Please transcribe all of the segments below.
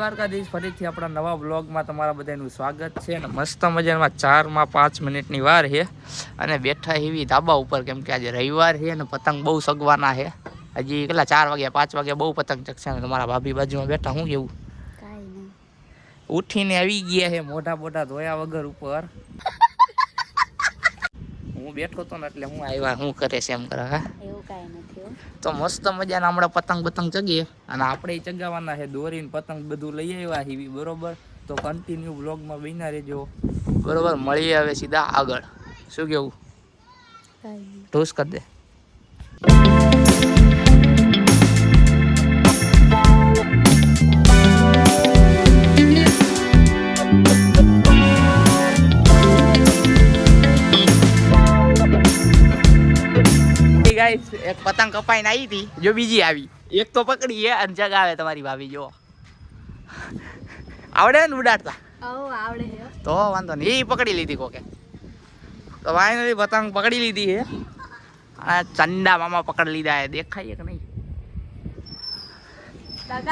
દ્વારકાધીશ ફરીથી આપણા નવા બ્લોગમાં તમારા બધાનું સ્વાગત છે અને મસ્ત મજામાં 4 માં 5 મિનિટની વાર છે અને બેઠા એવી ધાબા ઉપર કેમ કે આજે રવિવાર છે અને પતંગ બહુ સગવાના છે. હજી કેટલા 4 વાગ્યા 5 વાગ્યા બહુ પતંગ ચગશે ને તમારા ભાભી બાજુમાં બેઠા હું કેવું કાઈ નહીં ઉઠીને આવી ગયા છે મોઢા મોઢા ધોયા વગર ઉપર. હું બેઠો તો ને એટલે હું આવ્યા શું કરે છે એમ કરે. હા એવું કાઈ નથી તો મસ્ત મજાના હમણાં પતંગ ચગીએ અને આપણે ચગાવવાના છે દોરીને પતંગ બધું લઈ આવ્યા હીવી બરોબર. તો કન્ટિન્યુ બ્લોગમાં બન્યા રહેજો બરોબર. મળીએ હવે સીધા આગળ. શું કેવું ઢોસ કરી દે. એક પતંગ કપાઈને આવી હતી જો બીજી આવી એક તો પકડી હે અને જગાવે તમારી ભાભી જો આવડે ને ઉડાડતા આવડે તો વાંધો નહીં એ પકડી લીધી કોકે તો ફાઇનલી પતંગ પકડી લીધી હે આ ચંડા મામા પકડી લીધા હે દેખાય કે નહીં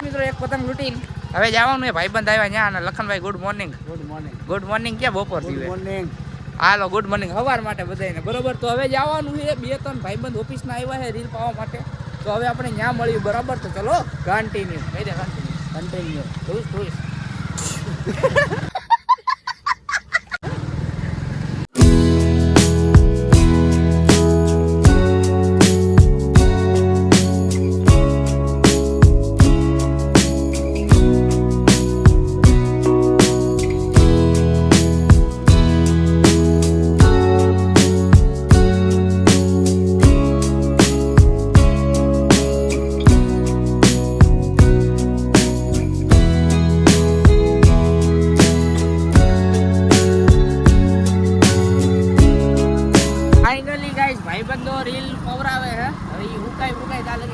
મિત્રો એક પતંગ લૂટીને હવે જવાનું હે ભાઈબંધ આવ્યા ત્યાં અને લખનભાઈ ગુડ મોર્નિંગ. ગુડ મોર્નિંગ ક્યાં બપોર થી મોર્નિંગ હાલો ગુડ મોર્નિંગ સવાર માટે બધાને બરોબર. તો હવે જવાનું છે 2-3 ભાઈબંધ ઓફિસના આવ્યા છે રીલ પાવા માટે. તો હવે આપણે ત્યાં મળ્યું બરાબર. તો ચલો કન્ટિન્યુ કહી દે કન્ટિન્યુ ઠૂસ ભાઈબંધો રીલ પવરાવે હે. હવે એ હુકાઈ તાલે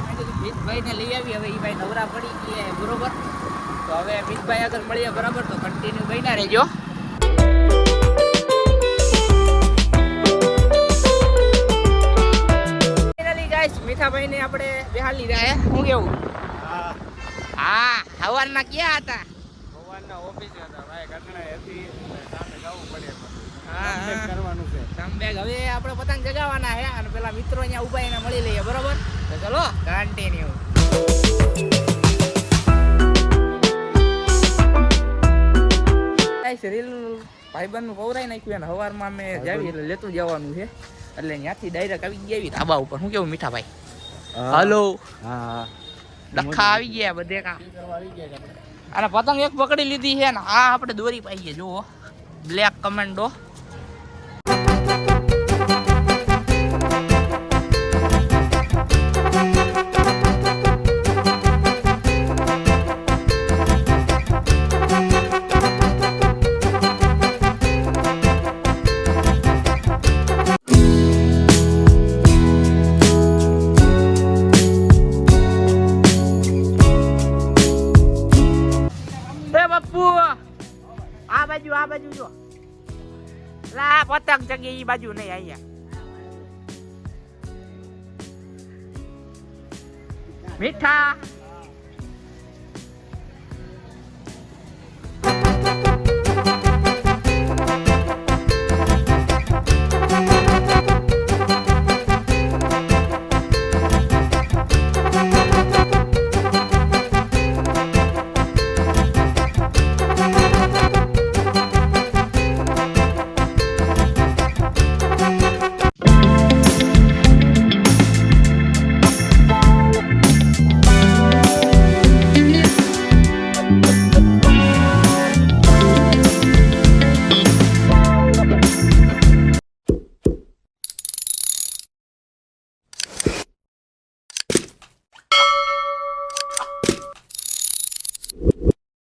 મિતભાઈને લઈ આવી. હવે એ ભાઈ નવરા પડી ગયા બરોબર. તો હવે મિતભાઈ આગળ મળીએ બરાબર. તો કન્ટિન્યુ બન્યા રહેજો. ફાઇનલી ગાઈસ મીઠાભાઈને આપણે બેહાડી લીધા હે. શું કેવું? હા સવારના ક્યાં હતા? સવારના ઓફિસે હતા ભાઈ. ઘટના હતી સામે જવું પડે કરવાનું છે કમબેક. હવે આપણે પતંગ જગાવવાના છે અને પેલા મિત્રો અહીંયા ઉભા એને મળી લઈએ બરોબર. તો ચલો કન્ટિન્યુ. રીલ ભાઈબંધનું પવરાઈ નાખ્યું અને સવારમાં અમે જાવી એટલે લેતું જવાનું છે એટલે ત્યાંથી ડાયરેક્ટ આવી ગયા ધાબા ઉપર. શું કેવું મીઠાભાઈ? હલો હા ડખા આવી ગયા બધે કા અને પતંગ એક પકડી લીધી છે ને આ આપણે દોરી પાઈએ જુઓ બ્લેક કમેન્ડો. આ બાજુ જો લા પતંગ ચગે ઈ બાજુ નહીં અહીંયા મીઠા